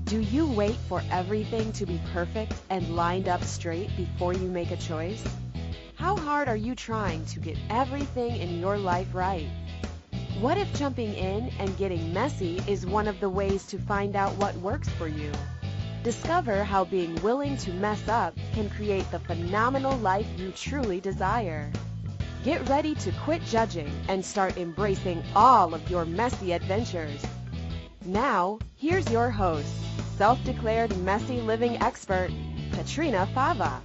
Do you wait for everything to be perfect and lined up straight before you make a choice? How hard are you trying to get everything in your life right? What if jumping in and getting messy is one of the ways to find out what works for you? Discover how being willing to mess up can create the phenomenal life you truly desire. Get ready to quit judging and start embracing all of your messy adventures. Now, here's your host, self-declared messy living expert, Petrina Fava.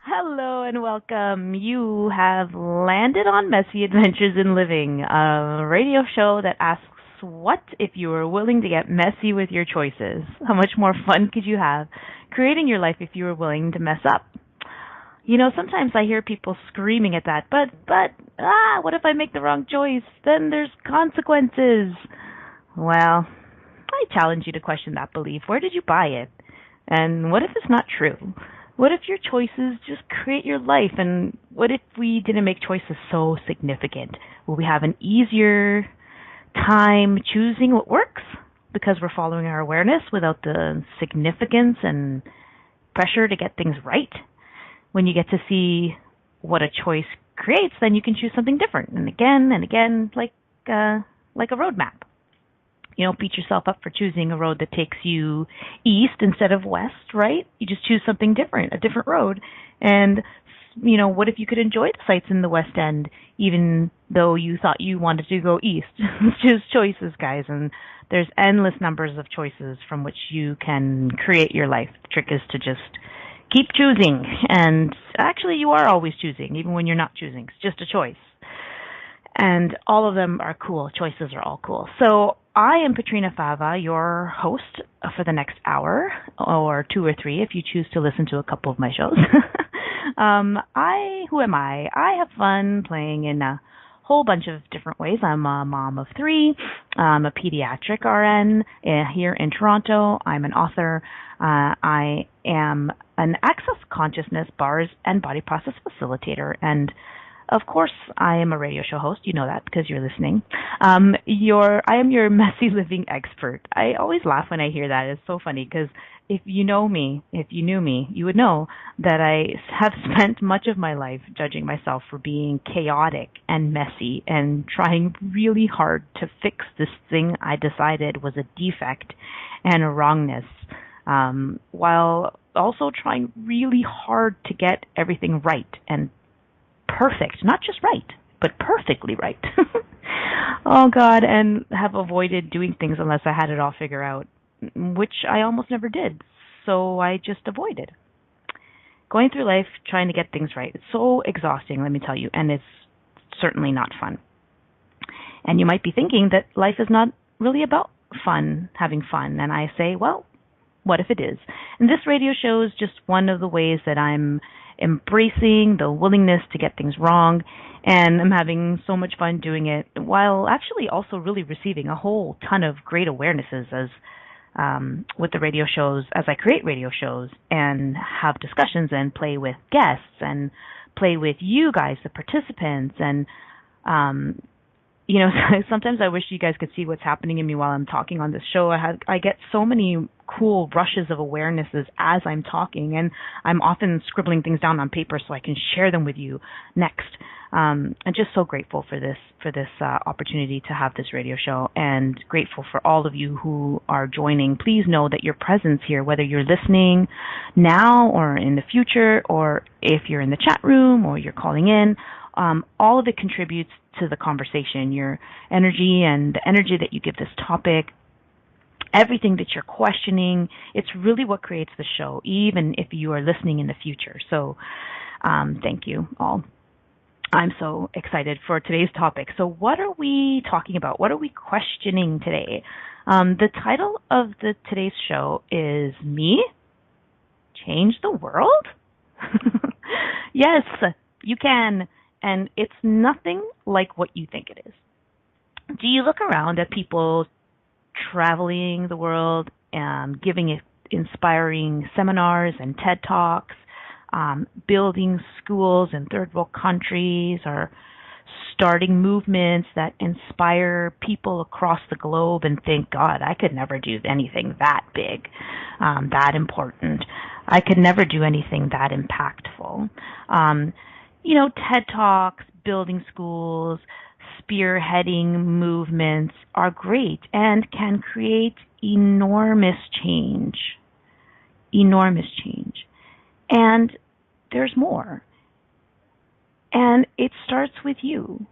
Hello and welcome. You have landed on Messy Adventures in Living, a radio show that asks what if you were willing to get messy with your choices? How much more fun could you have creating your life if you were willing to mess up? You know, sometimes I hear people screaming at that, but, what if I make the wrong choice? Then there's consequences. Well, I challenge you to question that belief. Where did you buy it? And what if it's not true? What if your choices just create your life? And what if we didn't make choices so significant? Will we have an easier time choosing what works because we're following our awareness without the significance and pressure to get things right? When you get to see what a choice creates, then you can choose something different and again, like a roadmap. You don't beat yourself up for choosing a road that takes you east instead of west, right? You just choose something different, a different road. And, you know, what if you could enjoy the sights in the West End, even though you thought you wanted to go east? It's just choices, guys. And there's endless numbers of choices from which you can create your life. The trick is to just keep choosing. And actually, you are always choosing, even when you're not choosing. It's just a choice. And all of them are cool. Choices are all cool. So I am Petrina Fava, your host for the next hour, or 2 or 3 if you choose to listen to a couple of my shows. Who am I? I have fun playing in a whole bunch of different ways. I'm a mom of 3. I'm a pediatric RN here in Toronto. I'm an author. I am an access consciousness bars and body process facilitator, and of course, I am a radio show host. You know that because you're listening. I am your messy living expert. I always laugh when I hear that. It's so funny because if you knew me, you would know that I have spent much of my life judging myself for being chaotic and messy and trying really hard to fix this thing I decided was a defect and a wrongness, while also trying really hard to get everything right and perfect, not just right, but perfectly right. Oh, God, and have avoided doing things unless I had it all figured out, which I almost never did, so I just avoided. Going through life trying to get things right, it's so exhausting, let me tell you, and it's certainly not fun. And you might be thinking that life is not really about having fun, and I say, well, what if it is? And this radio show is just one of the ways that I'm embracing the willingness to get things wrong, and I'm having so much fun doing it while actually also really receiving a whole ton of great awarenesses as with the radio shows, as I create radio shows and have discussions and play with guests and play with you guys, the participants, and you know, sometimes I wish you guys could see what's happening in me while I'm talking on this show. I get so many cool rushes of awarenesses as I'm talking, and I'm often scribbling things down on paper so I can share them with you next. I'm just so grateful for this opportunity to have this radio show, and grateful for all of you who are joining. Please know that your presence here, whether you're listening now or in the future, or if you're in the chat room or you're calling in, all of it contributes to the conversation. Your energy and the energy that you give this topic, everything that you're questioning, it's really what creates the show, even if you are listening in the future. So thank you all. I'm so excited for today's topic. So what are we talking about? What are we questioning today? The title of today's show is Me? Change the World? Yes, you can. And it's nothing like what you think it is. Do you look around at people traveling the world and giving inspiring seminars and TED Talks, building schools in third world countries, or starting movements that inspire people across the globe and think, God, I could never do anything that big, that important. I could never do anything that impactful. TED Talks, building schools, spearheading movements are great and can create enormous change. Enormous change. And there's more. And it starts with you.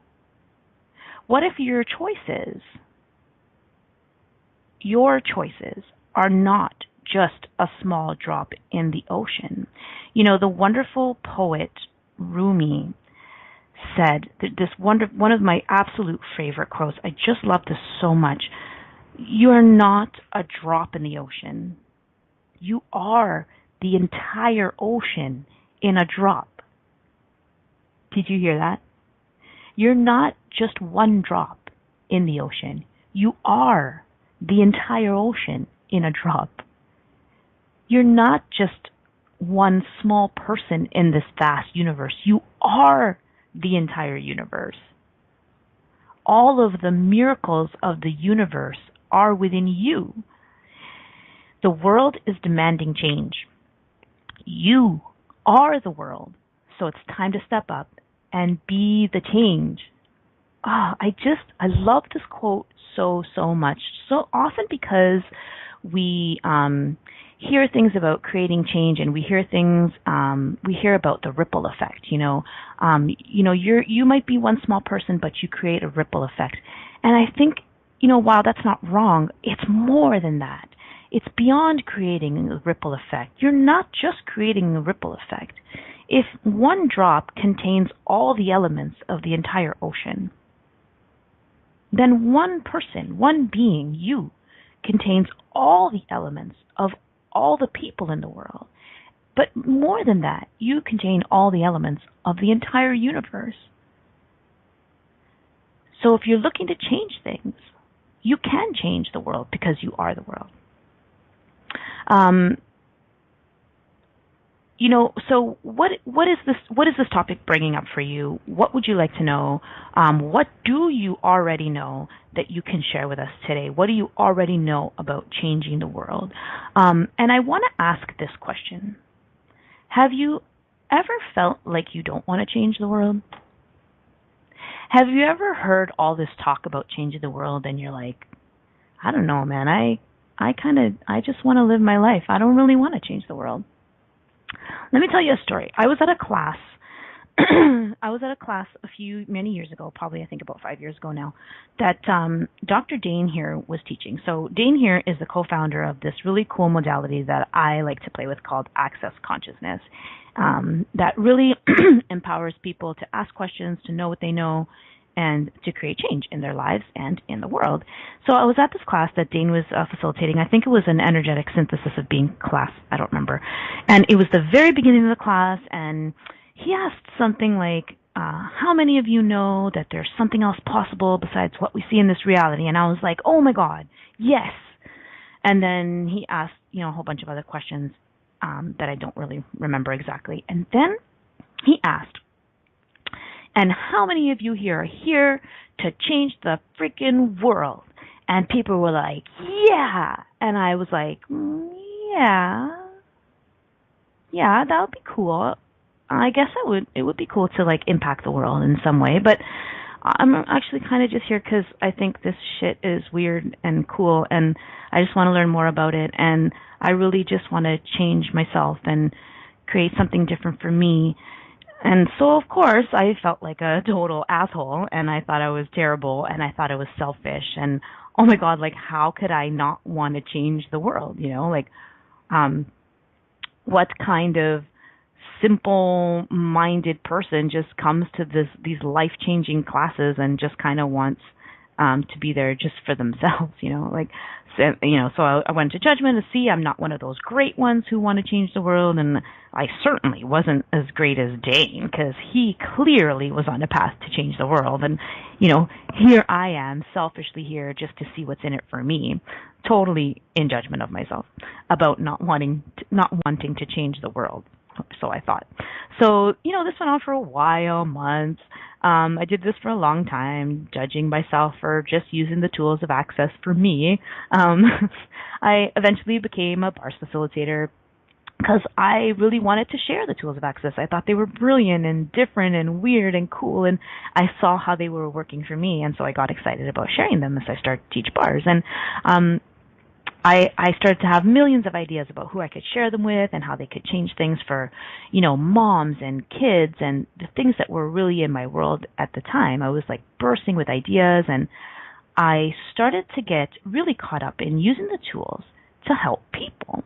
What if your choices are not just a small drop in the ocean? The wonderful poet Rumi said that one of my absolute favorite quotes. I just love this so much. You are not a drop in the ocean. You are the entire ocean in a drop. Did you hear that? You're not just one drop in the ocean. You are the entire ocean in a drop. You're not just one small person in this vast universe. You are the entire universe. All of the miracles of the universe are within you. The world is demanding change. You are the world. So it's time to step up and be the change. I love this quote so much. So often because we hear things about creating change, and we hear about the ripple effect. You might be one small person, but you create a ripple effect. And I think, while that's not wrong, it's more than that. It's beyond creating a ripple effect. You're not just creating a ripple effect. If one drop contains all the elements of the entire ocean, then one person, one being, you, contains all the elements of all the people in the world. But more than that, you contain all the elements of the entire universe. So if you're looking to change things, you can change the world because you are the world. So what is this topic bringing up for you? What would you like to know? What do you already know that you can share with us today? What do you already know about changing the world? And I want to ask this question. Have you ever felt like you don't want to change the world? Have you ever heard all this talk about changing the world and you're like, I don't know, man, I just want to live my life. I don't really want to change the world. Let me tell you a story. I was at a class many years ago, probably I think about 5 years ago now, that Dr. Dane here was teaching. So Dane here is the co-founder of this really cool modality that I like to play with called Access Consciousness, that really empowers people to ask questions, to know what they know, and to create change in their lives and in the world. So I was at this class that Dane was facilitating. I think it was an energetic synthesis of being class. I don't remember. And it was the very beginning of the class, and he asked something like, how many of you know that there's something else possible besides what we see in this reality? And I was like, oh my God, yes. And then he asked, a whole bunch of other questions that I don't really remember exactly. And then he asked, and how many of you here are here to change the freaking world? And people were like, yeah. And I was like, yeah, that would be cool. I guess it would be cool to impact the world in some way. But I'm actually kind of just here because I think this shit is weird and cool, and I just want to learn more about it. And I really just want to change myself and create something different for me. And so, of course, I felt like a total asshole, and I thought I was terrible, and I thought I was selfish, and oh my God, how could I not want to change the world, what kind of simple-minded person just comes to these life-changing classes and just kind of wants to be there just for themselves, So I went to judgment to see I'm not one of those great ones who want to change the world, and I certainly wasn't as great as Dane because he clearly was on a path to change the world, and here I am selfishly here just to see what's in it for me, totally in judgment of myself about not wanting to change the world. So I thought. So, this went on for a while, months. I did this for a long time, judging myself for just using the tools of access for me. Um, I eventually became a bars facilitator because I really wanted to share the tools of access. I thought they were brilliant and different and weird and cool, and I saw how they were working for me, and so I got excited about sharing them as I started to teach bars. And I started to have millions of ideas about who I could share them with and how they could change things for, moms and kids and the things that were really in my world at the time. I was like bursting with ideas, and I started to get really caught up in using the tools to help people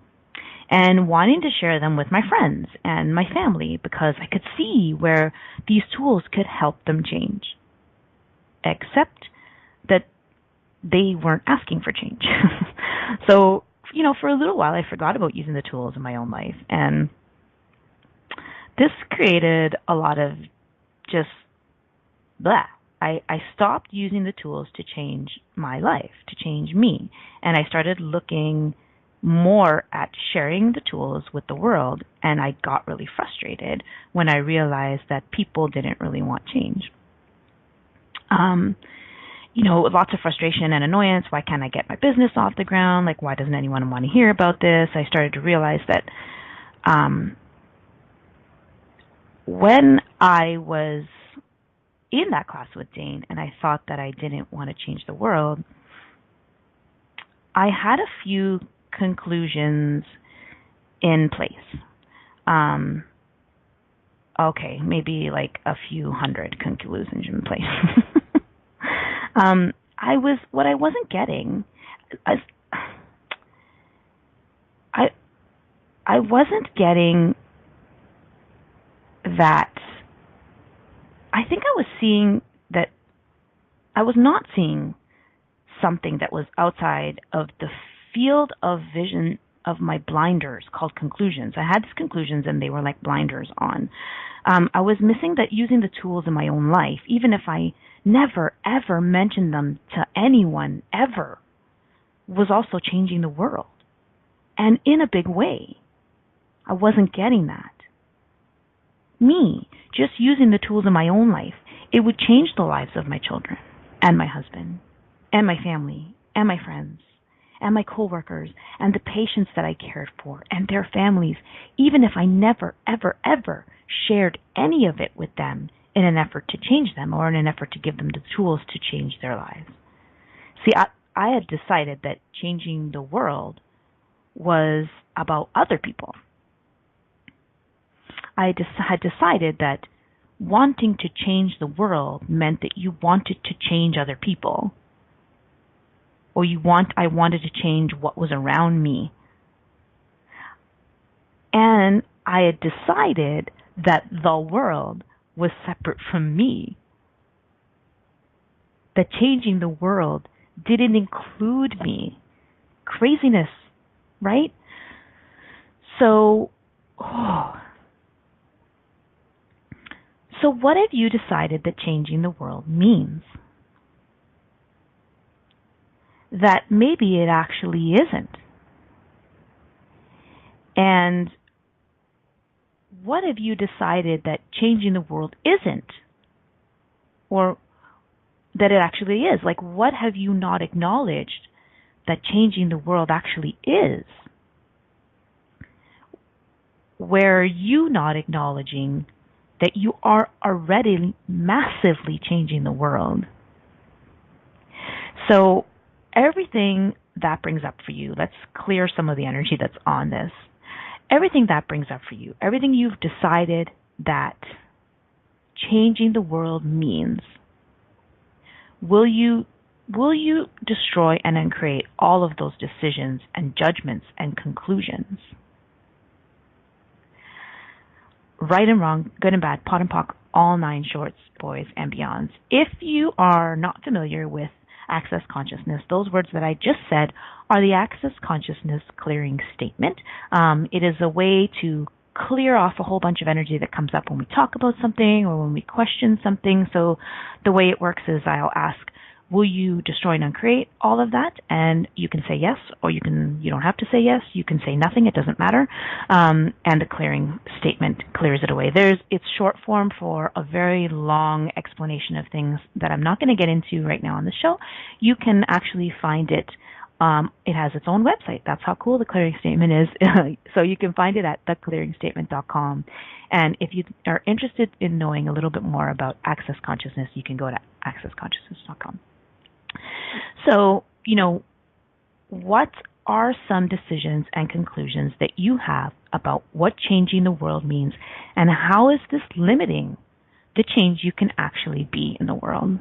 and wanting to share them with my friends and my family because I could see where these tools could help them change. Except that they weren't asking for change. So, for a little while I forgot about using the tools in my own life. And this created a lot of just blah. I stopped using the tools to change my life, to change me. And I started looking more at sharing the tools with the world. And I got really frustrated when I realized that people didn't really want change. Lots of frustration and annoyance. Why can't I get my business off the ground? Like, why doesn't anyone want to hear about this? I started to realize that when I was in that class with Dane and I thought that I didn't want to change the world, I had a few conclusions in place. Okay, maybe like a few hundred conclusions in place. What I wasn't getting, I wasn't getting that. I think I was seeing that I was not seeing something that was outside of the field of vision of my blinders called conclusions. I had these conclusions and they were like blinders on. I was missing that using the tools in my own life, even if I never, ever mentioned them to anyone, ever, was also changing the world. And in a big way. I wasn't getting that. Me, just using the tools in my own life, it would change the lives of my children, and my husband, and my family, and my friends, and my coworkers, and the patients that I cared for, and their families, even if I never, ever, ever shared any of it with them in an effort to change them or in an effort to give them the tools to change their lives. See, I had decided that changing the world was about other people. I had decided that wanting to change the world meant that you wanted to change other people. Or I wanted to change what was around me. And I had decided that the world was separate from me. That changing the world didn't include me. Craziness, right? So what have you decided that changing the world means? That maybe it actually isn't. And what have you decided that changing the world isn't? Or that it actually is? Like, what have you not acknowledged that changing the world actually is? Where are you not acknowledging that you are already massively changing the world? So everything that brings up for you, let's clear some of the energy that's on this. Everything that brings up for you, everything you've decided that changing the world means, will you destroy and then create all of those decisions and judgments and conclusions? Right and wrong, good and bad, pot and pock, all 9 shorts, boys and beyonds. If you are not familiar with Access Consciousness, those words that I just said are the Access Consciousness clearing statement. It is a way to clear off a whole bunch of energy that comes up when we talk about something or when we question something. So the way it works is I'll ask, Will you destroy and uncreate all of that? And you can say yes, or you don't have to say yes. You can say nothing. It doesn't matter. And the clearing statement clears it away. It's short form for a very long explanation of things that I'm not going to get into right now on the show. You can actually find it. It has its own website. That's how cool the clearing statement is. So you can find it at theclearingstatement.com. And if you are interested in knowing a little bit more about Access Consciousness, you can go to accessconsciousness.com. So, what are some decisions and conclusions that you have about what changing the world means, and how is this limiting the change you can actually be in the world?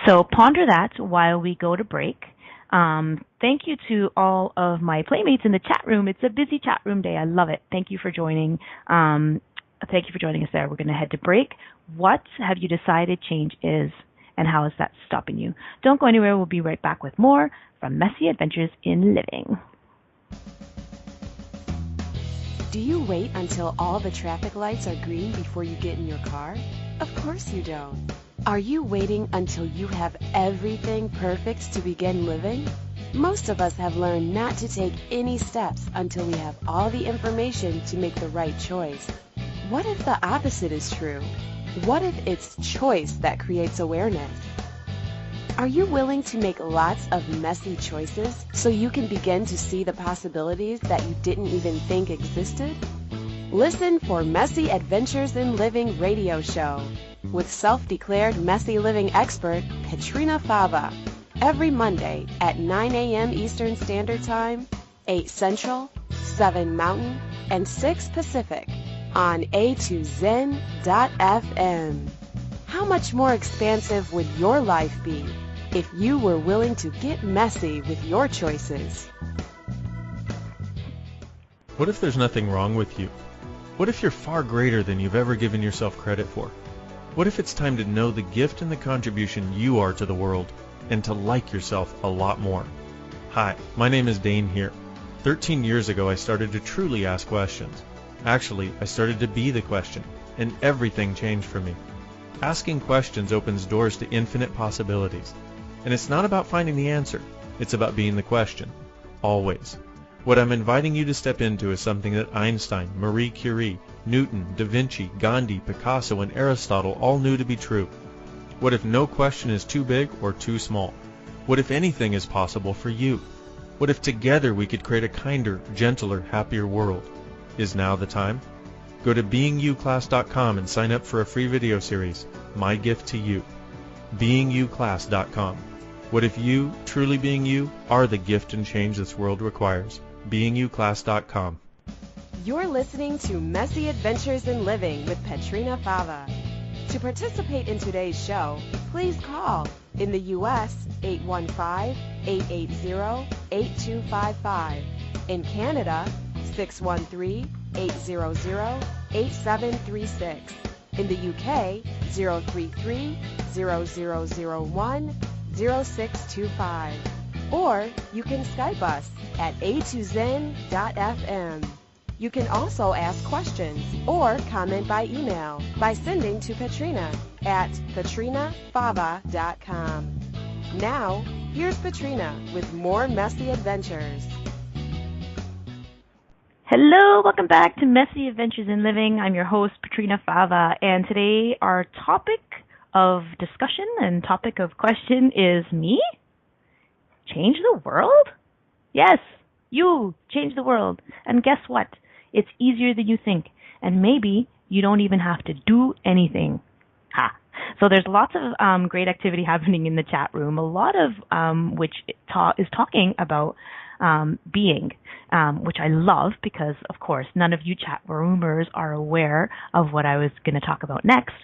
So ponder that while we go to break. Thank you to all of my playmates in the chat room. It's a busy chat room day. I love it. Thank you for joining. Thank you for joining us there. We're going to head to break. What have you decided change is, and how is that stopping you? Don't go anywhere. We'll be right back with more from Messy Adventures in Living. Do you wait until all the traffic lights are green before you get in your car? Of course you don't. Are you waiting until you have everything perfect to begin living? Most of us have learned not to take any steps until we have all the information to make the right choice. What if the opposite is true? What if it's choice that creates awareness? Are you willing to make lots of messy choices so you can begin to see the possibilities that you didn't even think existed? Listen for Messy Adventures in Living radio show with self-declared messy living expert Petrina Fava every Monday at 9 a.m. Eastern Standard Time, 8 Central, 7 Mountain, and 6 Pacific on A2Zen.fm. How much more expansive would your life be if you were willing to get messy with your choices? What if there's nothing wrong with you? What if you're far greater than you've ever given yourself credit for? What if it's time to know the gift and the contribution you are to the world, and to like yourself a lot more? Hi, my name is Dane here. 13 years ago I started to truly ask questions. Actually, I started to be the question, and everything changed for me. Asking questions opens doors to infinite possibilities. And it's not about finding the answer, it's about being the question. Always. What I'm inviting you to step into is something that Einstein, Marie Curie, Newton, Da Vinci, Gandhi, Picasso, and Aristotle all knew to be true. What if no question is too big or too small? What if anything is possible for you? What if together we could create a kinder, gentler, happier world? Is now the time? Go to beingyouclass.com and sign up for a free video series, My Gift to You. beingyouclass.com. What if you, truly being you, are the gift and change this world requires? beingyouclass.com. You're listening to Messy Adventures in Living with Petrina Fava. To participate in today's show, please call in the U.S. 815-880-8255. In Canada, 613-800-8736. In the UK, 033-0001-0625. Or you can Skype us at A2Zen.fm. You can also ask questions or comment by email by sending to Petrina at petrinafava.com. Now, here's Petrina with more Messy Adventures. Hello, welcome back to Messy Adventures in Living. I'm your host, Petrina Fava, and today our topic of discussion and topic of question is me? Change the world? Yes, you change the world. And guess what? It's easier than you think. And maybe you don't even have to do anything. Ha! So there's lots of great activity happening in the chat room, a lot of which is talking about being, which I love because, of course, none of you chat roomers are aware of what I was going to talk about next.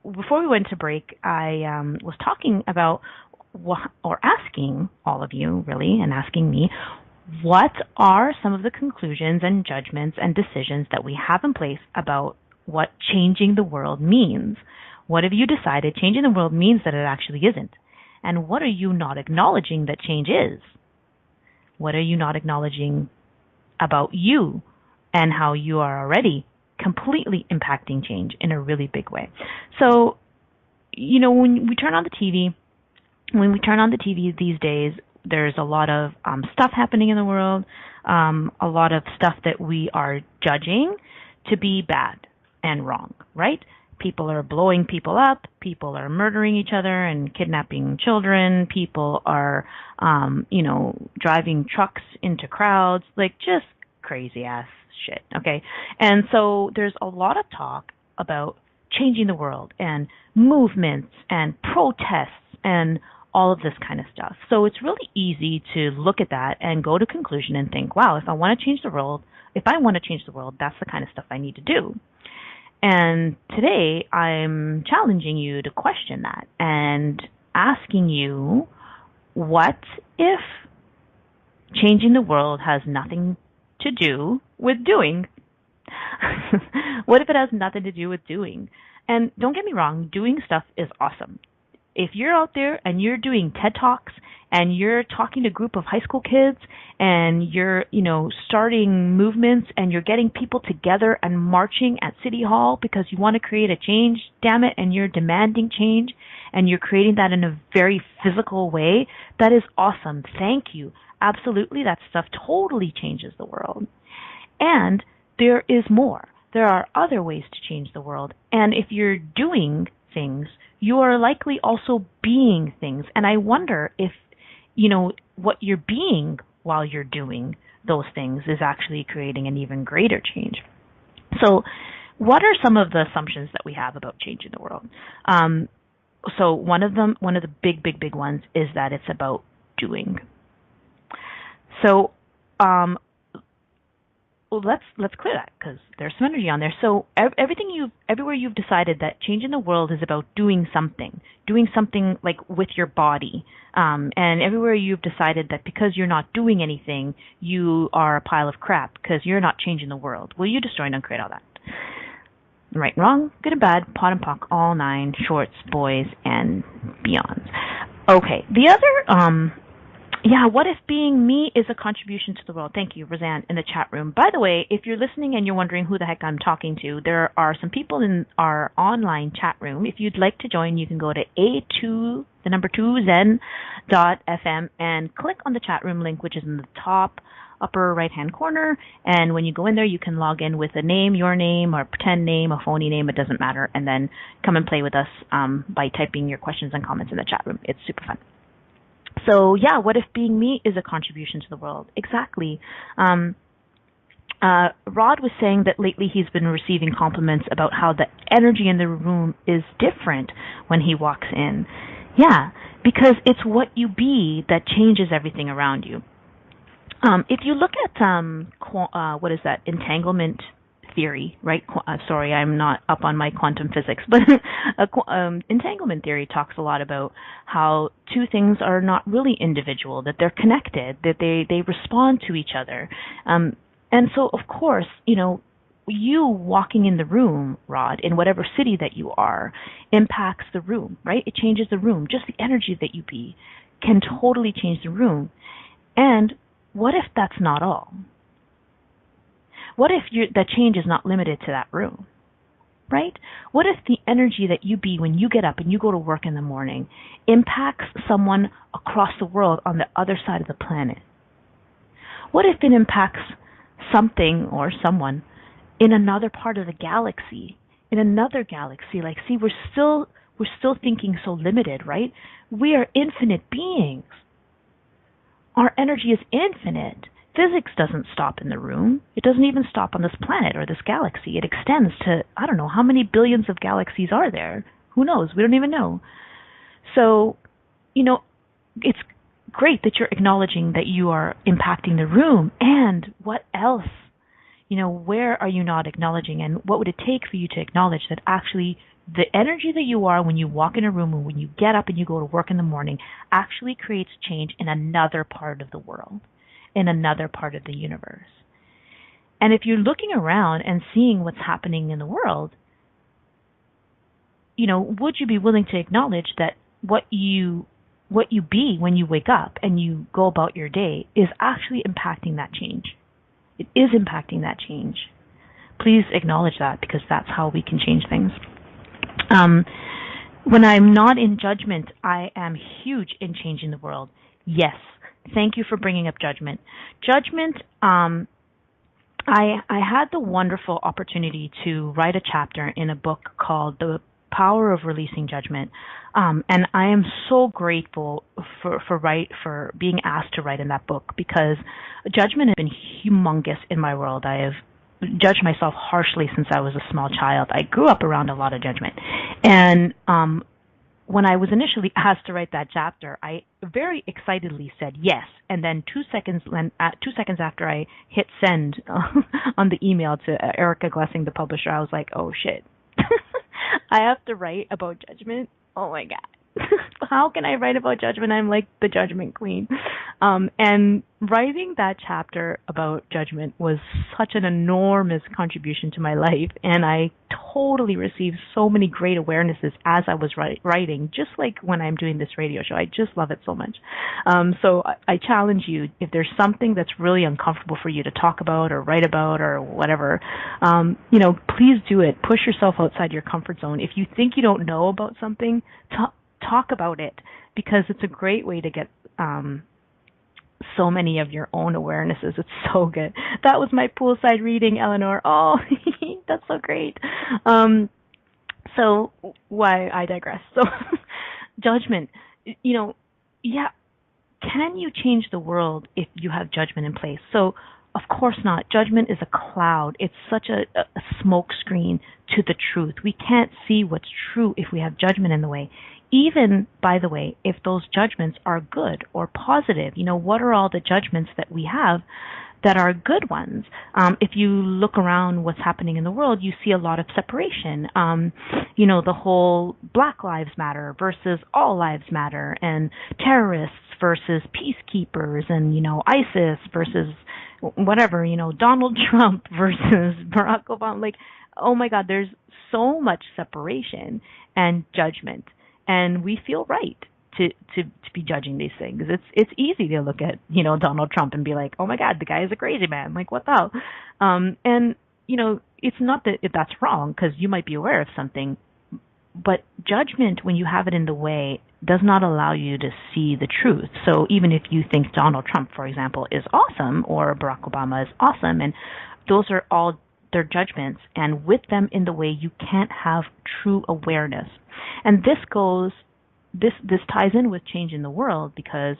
Before we went to break, I was talking about or asking all of you, really, and asking me, what are some of the conclusions and judgments and decisions that we have in place about what changing the world means? What have you decided changing the world means that it actually isn't? And what are you not acknowledging that change is? What are you not acknowledging about you and how you are already completely impacting change in a really big way? So, when we turn on the TV, these days, there's a lot of stuff happening in the world, a lot of stuff that we are judging to be bad and wrong, right? People are blowing people up. People are murdering each other and kidnapping children. People are, driving trucks into crowds, like just crazy ass shit, okay? And so there's a lot of talk about changing the world and movements and protests and all of this kind of stuff. So it's really easy to look at that and go to conclusion and think, wow, if I want to change the world, that's the kind of stuff I need to do. And today I'm challenging you to question that and asking you, what if changing the world has nothing to do with doing? What if it has nothing to do with doing? And don't get me wrong, doing stuff is awesome. If you're out there and you're doing TED Talks and you're talking to a group of high school kids and you're, starting movements and you're getting people together and marching at City Hall because you want to create a change, damn it, and you're demanding change and you're creating that in a very physical way, that is awesome. Thank you. Absolutely, that stuff totally changes the world. And there is more. There are other ways to change the world. And if you're doing things, you are likely also being things. And I wonder if, what you're being while you're doing those things is actually creating an even greater change. So what are some of the assumptions that we have about changing the world? So one of the big ones is that it's about doing. So let's clear that, because there's some energy on there. So everywhere you've decided that changing the world is about doing something like with your body, and everywhere you've decided that because you're not doing anything, you are a pile of crap because you're not changing the world. Well, you destroy and uncreate all that. Right and wrong, good and bad, pot and pock, all nine, shorts, boys, and beyonds. Okay, the other what if being me is a contribution to the world? Thank you, Roseanne, in the chat room. By the way, if you're listening and you're wondering who the heck I'm talking to, there are some people in our online chat room. If you'd like to join, you can go to zen.fm and click on the chat room link, which is in the top upper right-hand corner. And when you go in there, you can log in with a name, your name, or pretend name, a phony name, it doesn't matter, and then come and play with us by typing your questions and comments in the chat room. It's super fun. So, what if being me is a contribution to the world? Exactly. Rod was saying that lately he's been receiving compliments about how the energy in the room is different when he walks in. Yeah, because it's what you be that changes everything around you. If you look at, entanglement theory, right? Sorry, I'm not up on my quantum physics, but entanglement theory talks a lot about how two things are not really individual, that they're connected, that they respond to each other. And so, of course, you walking in the room, Rod, in whatever city that you are, impacts the room, right? It changes the room. Just the energy that you be can totally change the room. And what if that's not all? What if the change is not limited to that room, right? What if the energy that you be when you get up and you go to work in the morning impacts someone across the world on the other side of the planet? What if it impacts something or someone in another part of the galaxy, in another galaxy? Like, see, we're still thinking so limited, right? We are infinite beings. Our energy is infinite. Physics doesn't stop in the room. It doesn't even stop on this planet or this galaxy. It extends to, I don't know, how many billions of galaxies are there? Who knows? We don't even know. So, it's great that you're acknowledging that you are impacting the room. And what else? Where are you not acknowledging? And what would it take for you to acknowledge that actually the energy that you are when you walk in a room and when you get up and you go to work in the morning actually creates change in another part of the world, in another part of the universe? And if you're looking around and seeing what's happening in the world, would you be willing to acknowledge that what you be when you wake up and you go about your day is actually impacting that change? It is impacting that change. Please acknowledge that, because that's how we can change things. When I'm not in judgment, I am huge in changing the world. Yes. Thank you for bringing up judgment. Judgment, I had the wonderful opportunity to write a chapter in a book called The Power of Releasing Judgment. And I am so grateful for being asked to write in that book, because judgment has been humongous in my world. I have judged myself harshly since I was a small child. I grew up around a lot of judgment. And when I was initially asked to write that chapter, I very excitedly said yes. And then 2 seconds after I hit send on the email to Erica Glessing, the publisher, I was like, oh shit. I have to write about judgment? Oh my God. How can I write about judgment? I'm like the judgment queen. And writing that chapter about judgment was such an enormous contribution to my life, and I totally received so many great awarenesses as I was writing, just like when I'm doing this radio show. I just love it so much. So I challenge you, if there's something that's really uncomfortable for you to talk about or write about or whatever, please do it. Push yourself outside your comfort zone. If you think you don't know about something, talk about it, because it's a great way to get so many of your own awarenesses. It's so good. That was my poolside reading, Eleanor. Oh, that's so great. So why I digress. So judgment, can you change the world if you have judgment in place? So of course not. Judgment is a cloud. It's such a smoke screen to the truth. We can't see what's true if we have judgment in the way. Even, by the way, if those judgments are good or positive, what are all the judgments that we have that are good ones? If you look around what's happening in the world, you see a lot of separation. The whole Black Lives Matter versus All Lives Matter, and terrorists versus peacekeepers, and, ISIS versus whatever, Donald Trump versus Barack Obama. Like, oh my God, there's so much separation and judgment. And we feel right to be judging these things. It's easy to look at, Donald Trump and be like, oh my God, the guy is a crazy man. Like, what the hell? It's not that that's wrong, because you might be aware of something, but judgment, when you have it in the way, does not allow you to see the truth. So even if you think Donald Trump, for example, is awesome, or Barack Obama is awesome, and those are all their judgments, and with them in the way, you can't have true awareness. And this ties in with change in the world, because,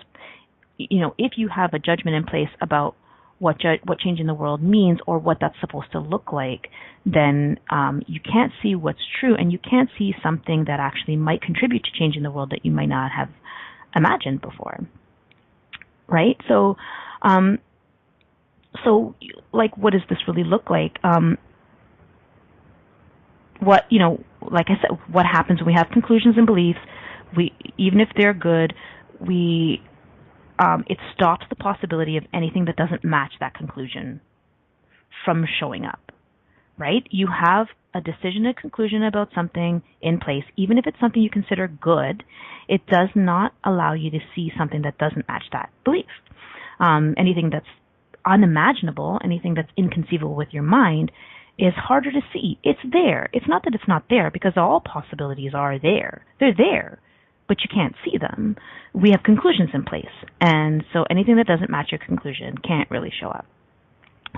if you have a judgment in place about what change in the world means, or what that's supposed to look like, then you can't see what's true, and you can't see something that actually might contribute to change in the world that you might not have imagined before, right? So, what does this really look like? Like I said, what happens when we have conclusions and beliefs? Even if they're good, it stops the possibility of anything that doesn't match that conclusion from showing up, right? You have a decision, a conclusion about something in place, even if it's something you consider good, it does not allow you to see something that doesn't match that belief. Anything that's unimaginable, anything that's inconceivable with your mind, is harder to see. It's there. It's not that it's not there, because all possibilities are there. They're there, but you can't see them. We have conclusions in place, and so anything that doesn't match your conclusion can't really show up.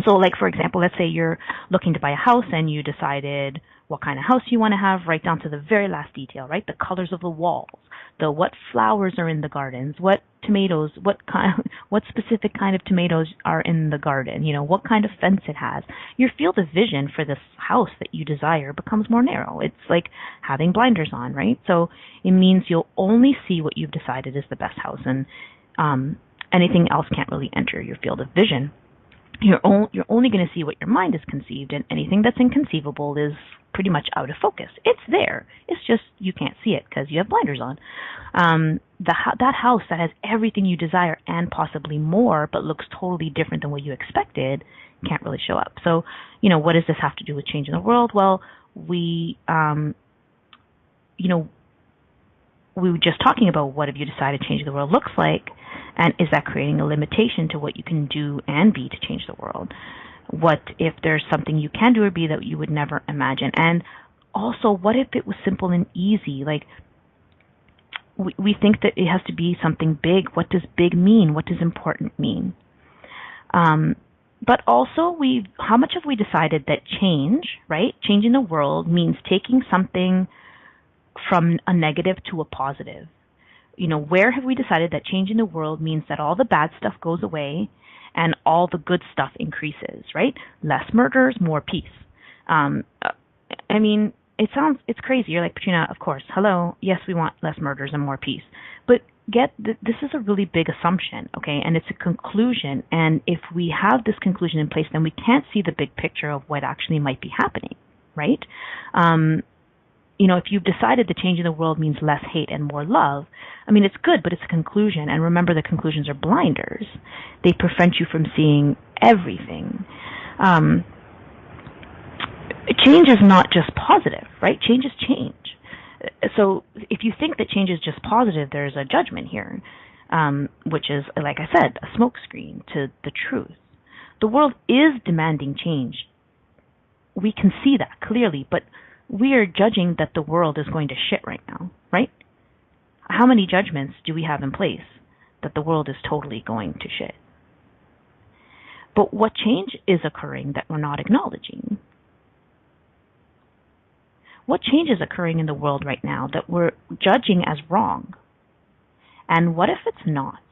So, like, for example, let's say you're looking to buy a house and you decided what kind of house you want to have, right down to the very last detail, right? The colors of the walls, what flowers are in the gardens, what tomatoes, what specific kind of tomatoes are in the garden, what kind of fence it has. Your field of vision for this house that you desire becomes more narrow. It's like having blinders on, right? So it means you'll only see what you've decided is the best house, and anything else can't really enter your field of vision. You're only going to see what your mind has conceived, and anything that's inconceivable is pretty much out of focus. It's there. It's just you can't see it because you have blinders on. That house that has everything you desire and possibly more, but looks totally different than what you expected, can't really show up. So, what does this have to do with changing the world? Well, we were just talking about what have you decided change the world looks like, and is that creating a limitation to what you can do and be to change the world? What if there's something you can do or be that you would never imagine? And also, what if it was simple and easy? Like, we think that it has to be something big. What does big mean? What does important mean? But also, how much have we decided that change, right? Changing the world means taking something from a negative to a positive. Where have we decided that changing the world means that all the bad stuff goes away and all the good stuff increases, right? Less murders, more peace. It's crazy. You're like, Petrina, of course, hello, yes, we want less murders and more peace. But this is a really big assumption, okay? And it's a conclusion. And if we have this conclusion in place, then we can't see the big picture of what actually might be happening, right? If you've decided that changing the world means less hate and more love, it's good, but it's a conclusion. And remember, the conclusions are blinders. They prevent you from seeing everything. Change is not just positive, right? Change is change. So if you think that change is just positive, there's a judgment here, which is, like I said, a smokescreen to the truth. The world is demanding change. We can see that clearly, but we are judging that the world is going to shit right now, right? How many judgments do we have in place that the world is totally going to shit? But what change is occurring that we're not acknowledging? What change is occurring in the world right now that we're judging as wrong? And what if it's not?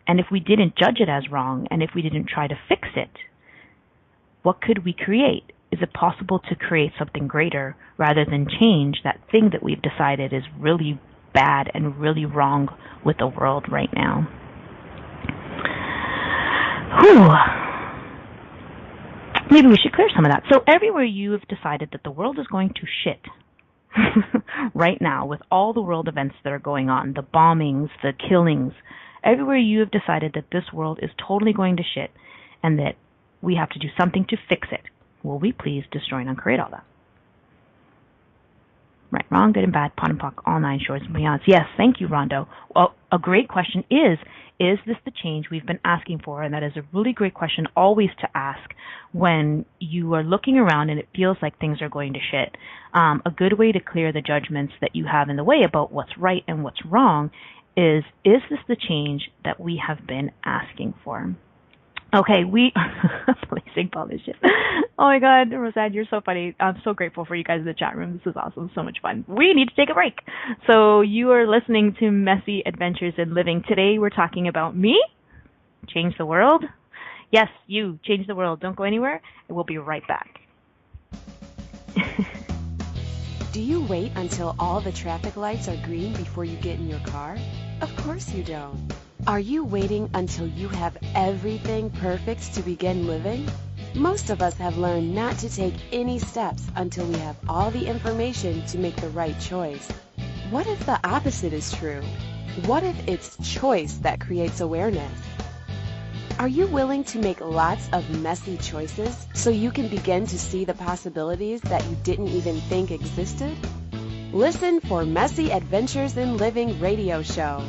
And if we didn't judge it as wrong, and if we didn't try to fix it, what could we create? Is it possible to create something greater rather than change that thing that we've decided is really bad and really wrong with the world right now? Whew. Maybe we should clear some of that. So everywhere you have decided that the world is going to shit right now, with all the world events that are going on, the bombings, the killings, everywhere you have decided that this world is totally going to shit and that we have to do something to fix it, will we please destroy and uncreate all that? Right, wrong, good and bad, pun and puck, all nine shorts and beyonds. Yes, thank you, Rondo. Well, a great question is this the change we've been asking for? And that is a really great question always to ask when you are looking around and it feels like things are going to shit. A good way to clear the judgments that you have in the way about what's right and what's wrong is this the change that we have been asking for? Okay, policing politician. Oh my God, Rosad, you're so funny. I'm so grateful for you guys in the chat room. This is awesome, so much fun. We need to take a break. So you are listening to Messy Adventures in Living. Today we're talking about me, change the world. Yes, you, change the world. Don't go anywhere, and we'll be right back. Do you wait until all the traffic lights are green before you get in your car? Of course you don't. Are you waiting until you have everything perfect to begin living? Most of us have learned not to take any steps until we have all the information to make the right choice. What if the opposite is true? What if it's choice that creates awareness? Are you willing to make lots of messy choices so you can begin to see the possibilities that you didn't even think existed? Listen for Messy Adventures in Living radio show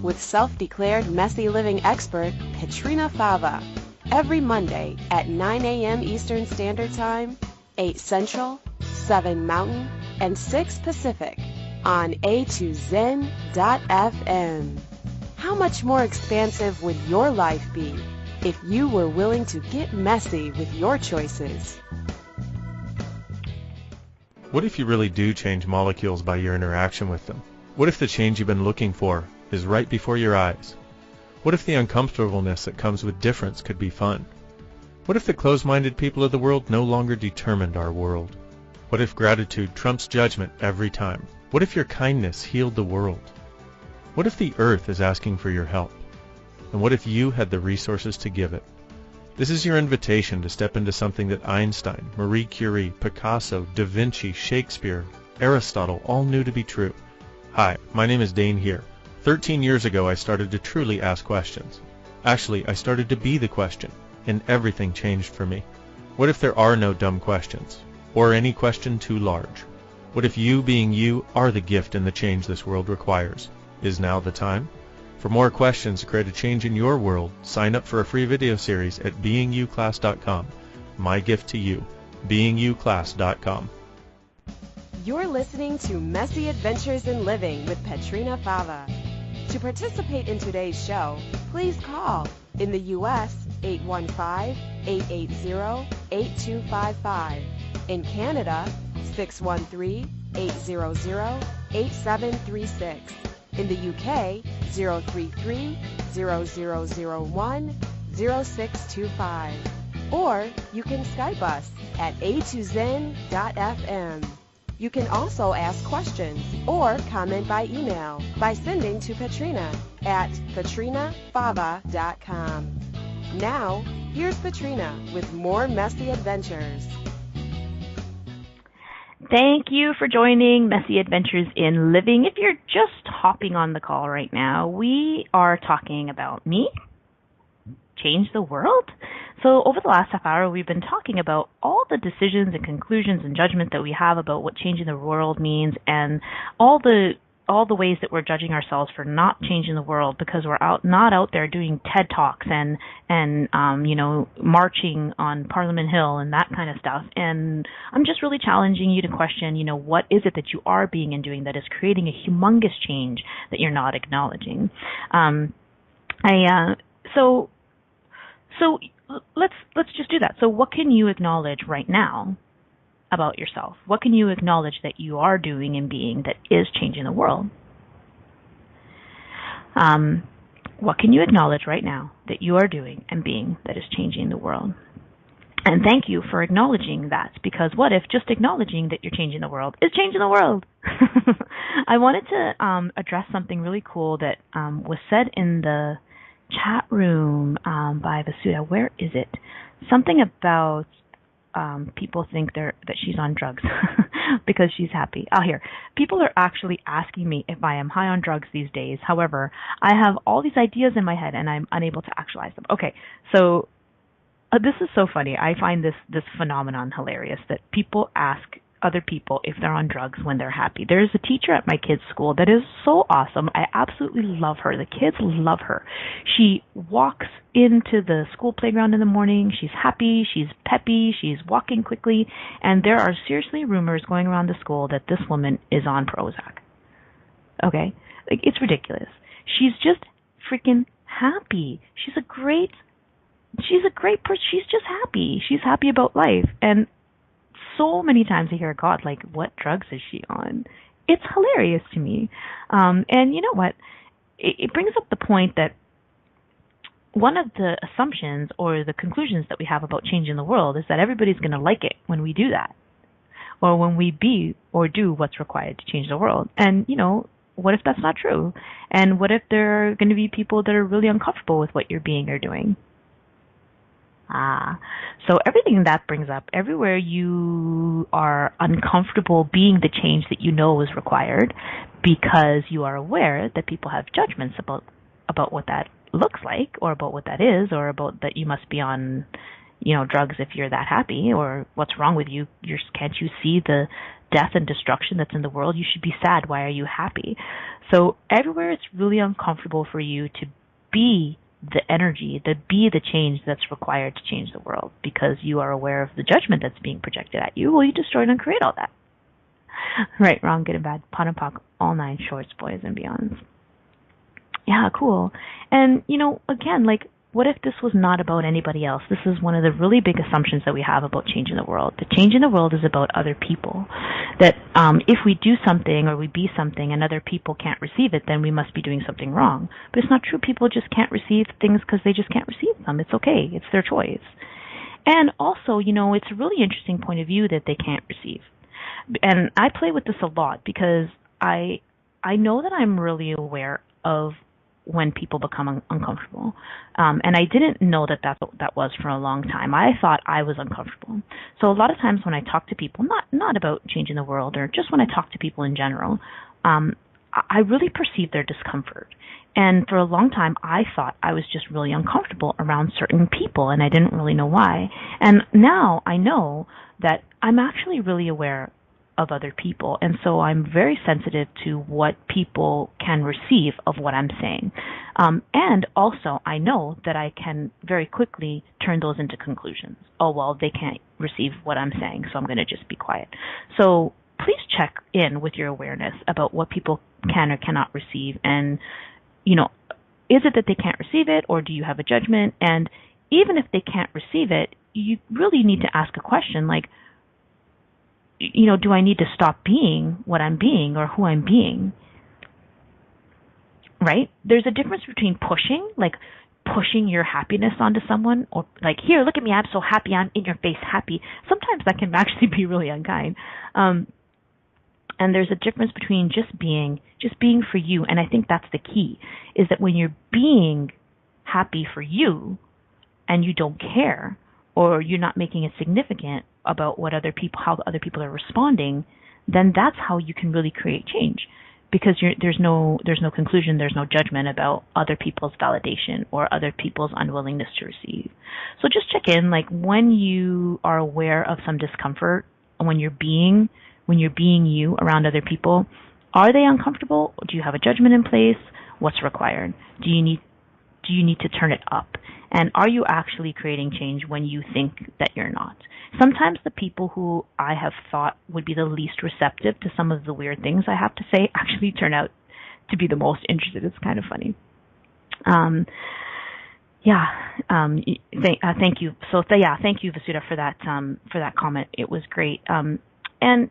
with self-declared messy living expert Petrina Fava every Monday at 9 a.m. Eastern Standard Time, 8 Central, 7 Mountain, and 6 Pacific on A2Zen.fm. How much more expansive would your life be if you were willing to get messy with your choices? What if you really do change molecules by your interaction with them? What if the change you've been looking for is right before your eyes? What if the uncomfortableness that comes with difference could be fun? What if the closed-minded people of the world no longer determined our world? What if gratitude trumps judgment every time? What if your kindness healed the world? What if the earth is asking for your help? And what if you had the resources to give it? This is your invitation to step into something that Einstein, Marie Curie, Picasso, Da Vinci, Shakespeare, Aristotle all knew to be true. Hi, my name is Dane here. 13 years ago I started to truly ask questions. Actually, I started to be the question, and everything changed for me. What if there are no dumb questions, or any question too large? What if you being you are the gift and the change this world requires? Is now the time? For more questions to create a change in your world, sign up for a free video series at beingyouclass.com. My gift to you, beingyouclass.com. You're listening to Messy Adventures in Living with Petrina Fava. To participate in today's show, please call in the U.S. 815-880-8255. In Canada, 613-800-8736. In the UK, 033-0001-0625. Or you can Skype us at a2zen.fm. You can also ask questions or comment by email by sending to Petrina at petrinafava.com. Now, here's Petrina with more messy adventures. Thank you for joining Messy Adventures in Living. If you're just hopping on the call right now, we are talking about me, change the world. So over the last half hour, we've been talking about all the decisions and conclusions and judgment that we have about what changing the world means, and all the ways that we're judging ourselves for not changing the world because we're not out there doing TED Talks and marching on Parliament Hill and that kind of stuff. And I'm just really challenging you to question, what is it that you are being and doing that is creating a humongous change that you're not acknowledging? So let's just do that. So what can you acknowledge right now about yourself? What can you acknowledge that you are doing and being that is changing the world? What can you acknowledge right now that you are doing and being that is changing the world? And thank you for acknowledging that, because what if just acknowledging that you're changing the world is changing the world? I wanted to address something really cool that was said in the chat room by Vasuda. Where is it? Something about people think that she's on drugs because she's happy. Here. People are actually asking me if I am high on drugs these days. However, I have all these ideas in my head and I'm unable to actualize them. Okay, so this is so funny. I find this phenomenon hilarious that people ask other people if they're on drugs when they're happy. There's a teacher at my kids' school that is so awesome. I absolutely love her. The kids love her. She walks into the school playground in the morning. She's happy. She's peppy. She's walking quickly. And there are seriously rumors going around the school that this woman is on Prozac. Okay? It's ridiculous. She's just freaking happy. She's a great person. She's just happy. She's happy about life. And so many times I hear God, what drugs is she on? It's hilarious to me. And you know what? It brings up the point that one of the assumptions or the conclusions that we have about changing the world is that everybody's going to like it when we do that, or when we be or do what's required to change the world. And, what if that's not true? And what if there are going to be people that are really uncomfortable with what you're being or doing? So everything that brings up, everywhere you are uncomfortable being the change that you know is required because you are aware that people have judgments about what that looks like, or about what that is, or about that you must be on, drugs if you're that happy, or what's wrong with you? Can't you see the death and destruction that's in the world? You should be sad. Why are you happy? So everywhere it's really uncomfortable for you to be the energy, be the change that's required to change the world because you are aware of the judgment that's being projected at you, well, you destroy and uncreate all that. Right, wrong, good and bad, pot and pock, all nine shorts, boys and beyonds. Yeah, cool. And, again, what if this was not about anybody else? This is one of the really big assumptions that we have about changing the world. The change in the world is about other people. That if we do something or we be something and other people can't receive it, then we must be doing something wrong. But it's not true. People just can't receive things because they just can't receive them. It's okay. It's their choice. And also, it's a really interesting point of view that they can't receive. And I play with this a lot because I know that I'm really aware of when people become uncomfortable. And I didn't know that was for a long time. I thought I was uncomfortable. So a lot of times when I talk to people, not about changing the world, or just when I talk to people in general, I really perceive their discomfort. And for a long time, I thought I was just really uncomfortable around certain people, and I didn't really know why. And now I know that I'm actually really aware of other people, and so I'm very sensitive to what people can receive of what I'm saying. And also, I know that I can very quickly turn those into conclusions. Oh, well, they can't receive what I'm saying, so I'm going to just be quiet. So please check in with your awareness about what people can or cannot receive. And, is it that they can't receive it, or do you have a judgment? And even if they can't receive it, you really need to ask a question like, do I need to stop being what I'm being or who I'm being? Right? There's a difference between pushing your happiness onto someone, or like, here, look at me, I'm so happy, I'm in your face happy. Sometimes that can actually be really unkind. And there's a difference between just being for you. And I think that's the key, is that when you're being happy for you and you don't care, or you're not making it significant about how other people are responding, then that's how you can really create change. Because there's no conclusion, there's no judgment about other people's validation or other people's unwillingness to receive. So just check in, like when you are aware of some discomfort, when you're being you around other people, are they uncomfortable? Do you have a judgment in place? What's required? Do you need to turn it up? And are you actually creating change when you think that you're not? Sometimes the people who I have thought would be the least receptive to some of the weird things I have to say actually turn out to be the most interested. It's kind of funny. Thank you. So thank you, Vasuda, for that comment. It was great. And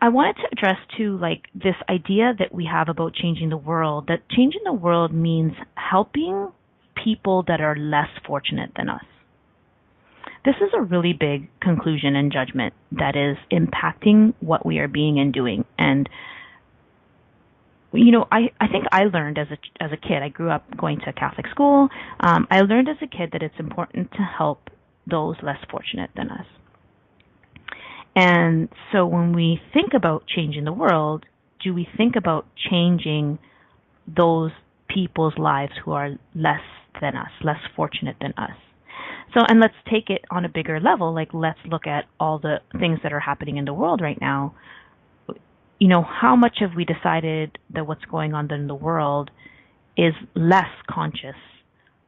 I wanted to address too, like this idea that we have about changing the world. That changing the world means helping people that are less fortunate than us. This is a really big conclusion and judgment that is impacting what we are being and doing. And I think I learned as a kid. I grew up going to Catholic school. I learned as a kid that it's important to help those less fortunate than us. And so when we think about changing the world, do we think about changing those people's lives who are less than us, less fortunate than us? So, and let's take it on a bigger level, like let's look at all the things that are happening in the world right now. How much have we decided that what's going on in the world is less conscious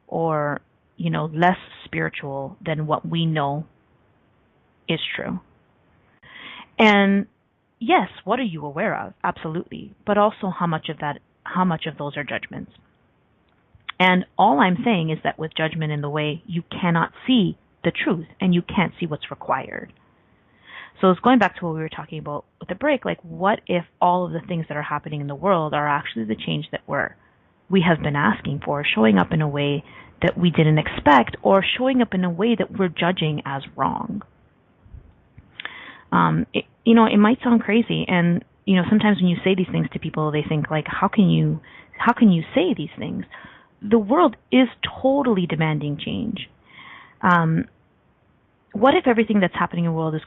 or, less spiritual than what we know is true? And yes, what are you aware of? Absolutely. But also how much of those are judgments? And all I'm saying is that with judgment in the way, you cannot see the truth and you can't see what's required. So it's going back to what we were talking about with the break, like what if all of the things that are happening in the world are actually the change that we have been asking for, showing up in a way that we didn't expect, or showing up in a way that we're judging as wrong? It might sound crazy, and sometimes when you say these things to people, they think like, how can you say these things? The world is totally demanding change. What if everything that's happening in the world is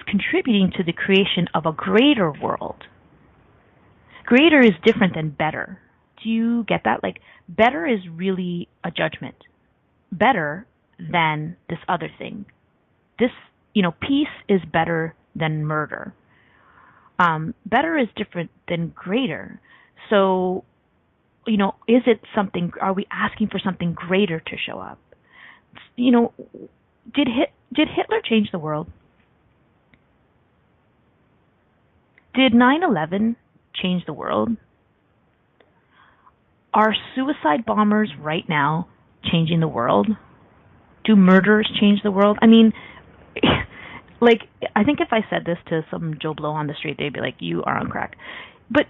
contributing to the creation of a greater world? Greater is different than better. Do you get that? Like, better is really a judgment. Better than this other thing. Peace is better than murder. Better is different than greater. So, are we asking for something greater to show up? Did Hitler change the world? Did 9/11 change the world? Are suicide bombers right now changing the world? Do murderers change the world? I mean, I think if I said this to some Joe Blow on the street, they'd be like, you are on crack. But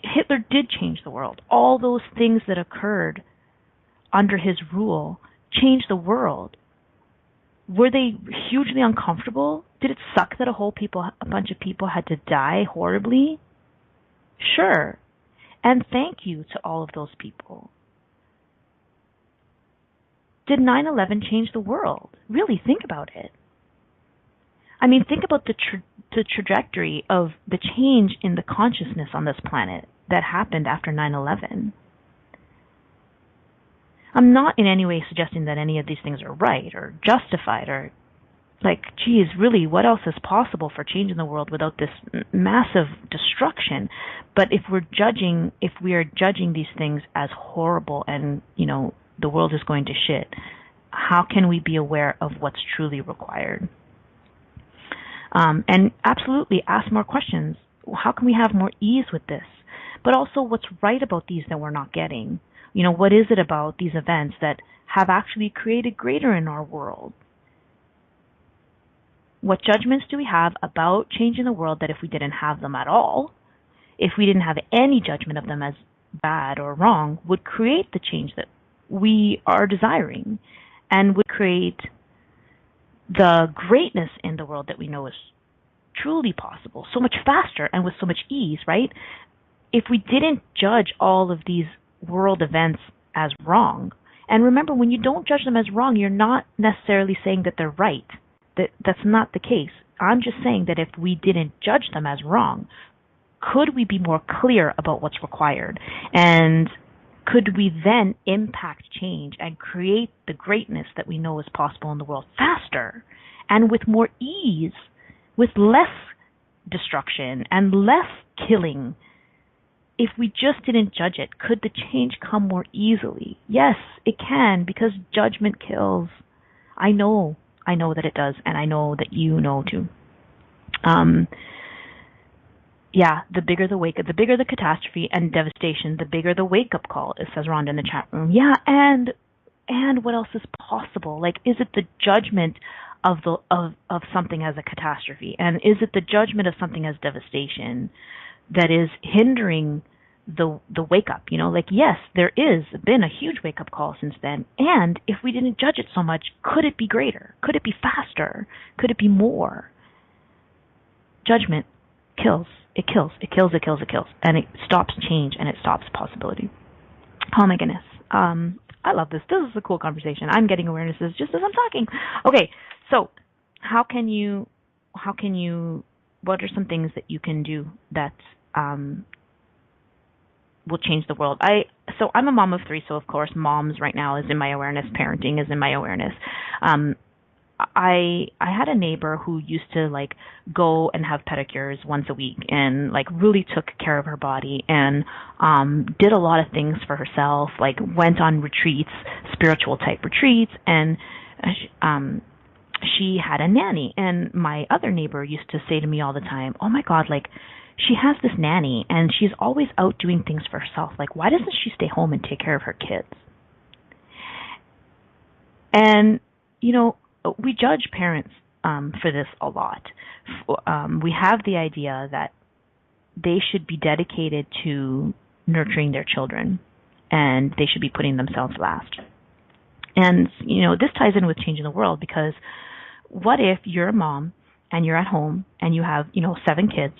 Hitler did change the world. All those things that occurred under his rule changed the world. Were they hugely uncomfortable? Did it suck that a bunch of people had to die horribly? Sure. And thank you to all of those people. Did 9/11 change the world? Really think about it. I mean, think about the trajectory of the change in the consciousness on this planet that happened after 9/11. I'm not in any way suggesting that any of these things are right or justified or geez, really, what else is possible for changing the world without this massive destruction? But if we are judging these things as horrible and, the world is going to shit, how can we be aware of what's truly required? And absolutely ask more questions. How can we have more ease with this? But also, what's right about these that we're not getting? What is it about these events that have actually created greater in our world? What judgments do we have about changing the world that if we didn't have them at all, if we didn't have any judgment of them as bad or wrong, would create the change that we are desiring and would create the greatness in the world that we know is truly possible, so much faster and with so much ease, right? If we didn't judge all of these world events as wrong, and remember, when you don't judge them as wrong, you're not necessarily saying that they're right. That's not the case. I'm just saying that if we didn't judge them as wrong, could we be more clear about what's required? And could we then impact change and create the greatness that we know is possible in the world faster and with more ease, with less destruction and less killing? If we just didn't judge it, could the change come more easily? Yes, it can, because judgment kills. I know that it does, and I know that you know too. The bigger the bigger the catastrophe and devastation, the bigger the wake-up call, says Rhonda in the chat room. Yeah, and what else is possible? Like, is it the judgment of something as a catastrophe, and is it the judgment of something as devastation that is hindering the wake up? Yes, there is been a huge wake up call since then, and if we didn't judge it so much, could it be greater? Could it be faster? Could it be more? Judgment kills. It kills, and it stops change, and it stops possibility. Oh my goodness. I love this. This is a cool conversation. I'm getting awarenesses just as I'm talking. Okay, so what are some things that you can do that will change the world? I'm a mom of 3, so of course moms right now is in my awareness, parenting is in my awareness. I had a neighbor who used to go and have pedicures once a week and really took care of her body and did a lot of things for herself, went on retreats, spiritual type retreats, and she had a nanny. And my other neighbor used to say to me all the time, oh my God, she has this nanny and she's always out doing things for herself. Why doesn't she stay home and take care of her kids? And, we judge parents for this a lot. We have the idea that they should be dedicated to nurturing their children and they should be putting themselves last. And, this ties in with changing the world, because what if you're a mom and you're at home and you have, 7 kids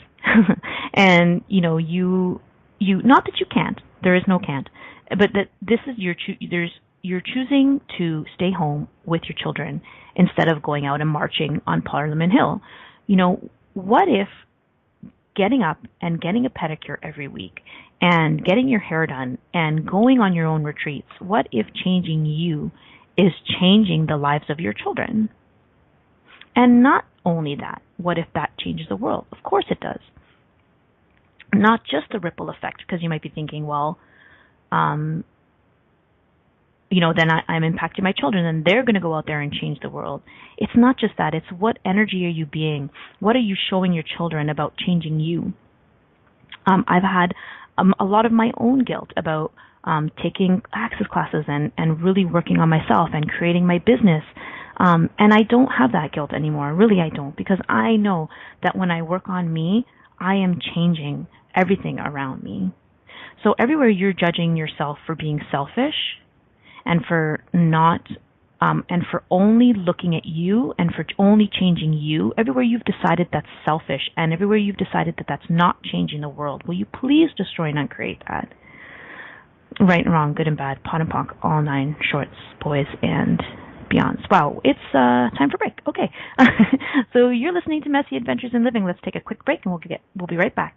and, you not that you can't, there is no can't, but that this is you're choosing to stay home with your children instead of going out and marching on Parliament Hill. What if getting up and getting a pedicure every week and getting your hair done and going on your own retreats, what if changing you is changing the lives of your children? And not only that, what if that changes the world? Of course it does. Not just the ripple effect, because you might be thinking, well, then I'm impacting my children and they're going to go out there and change the world. It's not just that. It's what energy are you being? What are you showing your children about changing you? I've had a lot of my own guilt about taking access classes and really working on myself and creating my business. And I don't have that guilt anymore. Really, I don't, because I know that when I work on me, I am changing everything around me. So everywhere you're judging yourself for being selfish and for not, and for only looking at you and for only changing you, everywhere you've decided that's selfish and everywhere you've decided that that's not changing the world, will you please destroy and uncreate that? Right and wrong, good and bad, pot and pock, all 9 shorts, boys and beyonds. Wow, it's time for break. Okay, so you're listening to Messy Adventures in Living. Let's take a quick break and we'll be right back.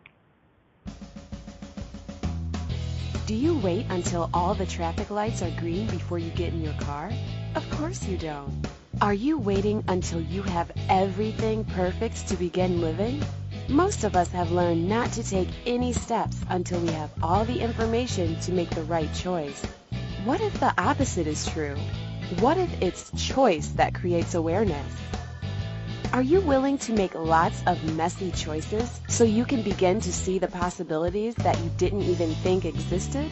Do you wait until all the traffic lights are green before you get in your car? Of course you don't. Are you waiting until you have everything perfect to begin living? Most of us have learned not to take any steps until we have all the information to make the right choice. What if the opposite is true? What if it's choice that creates awareness? Are you willing to make lots of messy choices so you can begin to see the possibilities that you didn't even think existed?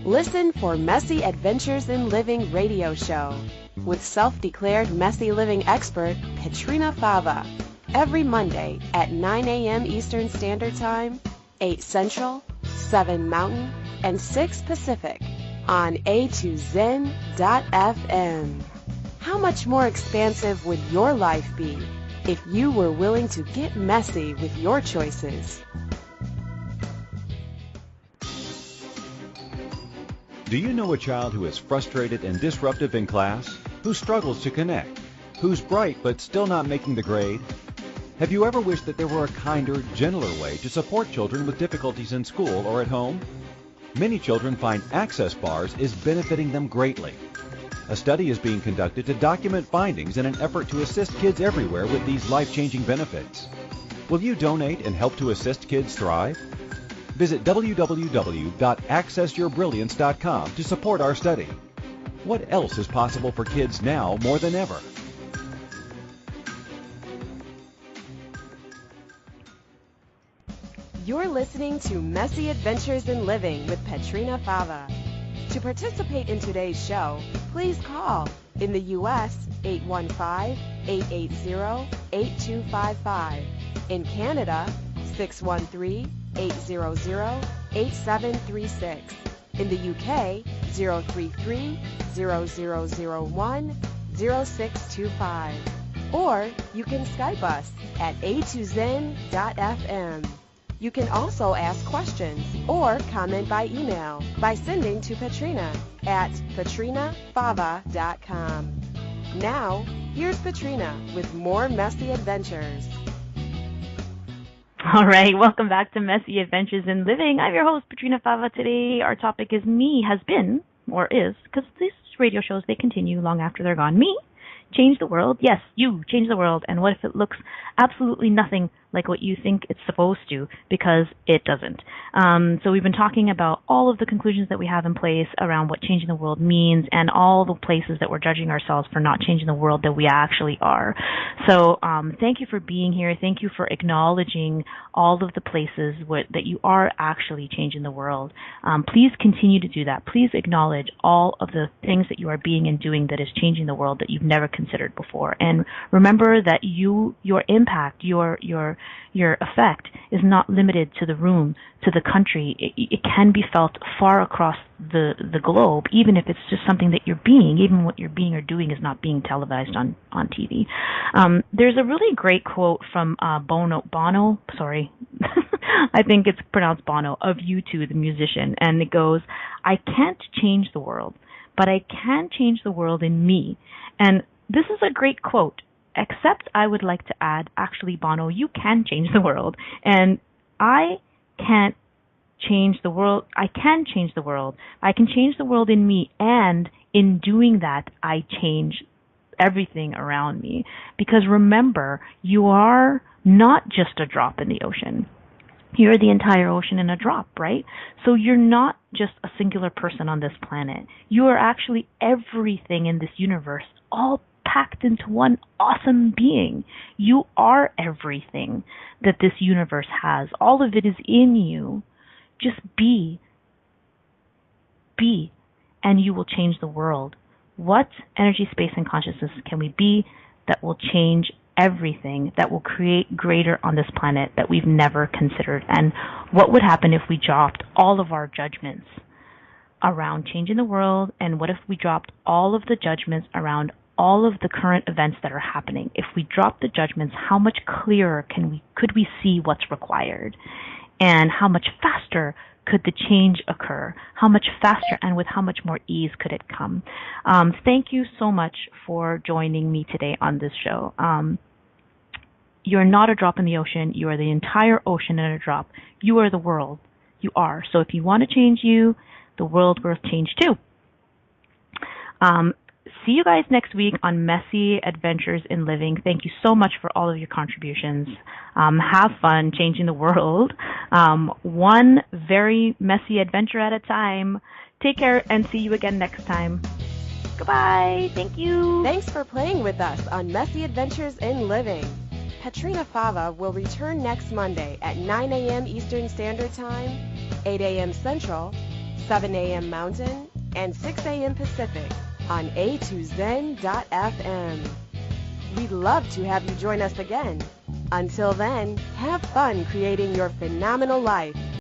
Listen for Messy Adventures in Living radio show with self-declared messy living expert Petrina Fava every Monday at 9 a.m. Eastern Standard Time, 8 Central, 7 Mountain, and 6 Pacific on A2Zen.fm. How much more expansive would your life be if you were willing to get messy with your choices? Do you know a child who is frustrated and disruptive in class? Who struggles to connect? Who's bright but still not making the grade? Have you ever wished that there were a kinder, gentler way to support children with difficulties in school or at home? Many children find access bars is benefiting them greatly. A study is being conducted to document findings in an effort to assist kids everywhere with these life-changing benefits. Will you donate and help to assist kids thrive? Visit www.accessyourbrilliance.com to support our study. What else is possible for kids now more than ever? You're listening to Messy Adventures in Living with Petrina Fava. To participate in today's show, please call in the U.S. 815-880-8255. In Canada, 613-800-8736. In the UK, 033-0001-0625. Or you can Skype us at A2Zen.fm. You can also ask questions or comment by email by sending to Petrina at petrinafava.com. Now, here's Petrina with more Messy Adventures. All right, welcome back to Messy Adventures in Living. I'm your host, Petrina Fava. Today, our topic is me, has been, or is, because these radio shows, they continue long after they're gone. Me, change the world. Yes, you change the world. And what if it looks absolutely nothing like what you think it's supposed to, because it doesn't. So we've been talking about all of the conclusions that we have in place around what changing the world means and all the places that we're judging ourselves for not changing the world that we actually are. So thank you for being here. Thank you for acknowledging all of the places that you are actually changing the world. Please continue to do that. Please acknowledge all of the things that you are being and doing that is changing the world that you've never considered before. And remember that your impact, your effect is not limited to the room, to the country. It can be felt far across the globe, even if it's just something that you're being, even what you're being or doing is not being televised on TV. There's a really great quote from Bono, sorry, I think it's pronounced Bono, of U2, the musician, and it goes, "I can't change the world, but I can change the world in me." And this is a great quote. Except I would like to add, actually, Bono, you can change the world. And I can't change the world. I can change the world. I can change the world in me. And in doing that, I change everything around me. Because remember, you are not just a drop in the ocean. You're the entire ocean in a drop, right? So you're not just a singular person on this planet. You are actually everything in this universe, all packed into one awesome being. You are everything that this universe has. All of it is in you. Just be, and you will change the world. What energy, space, and consciousness can we be that will change everything, that will create greater on this planet that we've never considered? And what would happen if we dropped all of our judgments around changing the world? And what if we dropped all of the judgments around all of the current events that are happening? If we drop the judgments, how much clearer could we see what's required? And how much faster could the change occur? How much faster and with how much more ease could it come? Thank you so much for joining me today on this show. You're not a drop in the ocean. You are the entire ocean in a drop. You are the world. You are. So if you want to change you, the world will change too. See you guys next week on Messy Adventures in Living. Thank you so much for all of your contributions. Have fun changing the world, one very messy adventure at a time. Take care and see you again next time. Goodbye. Thank you. Thanks for playing with us on Messy Adventures in Living. Petrina Fava will return next Monday at 9 a.m. Eastern Standard Time, 8 a.m. Central, 7 a.m. Mountain, and 6 a.m. Pacific on A2Zen.fm. We'd love to have you join us again. Until then, have fun creating your phenomenal life.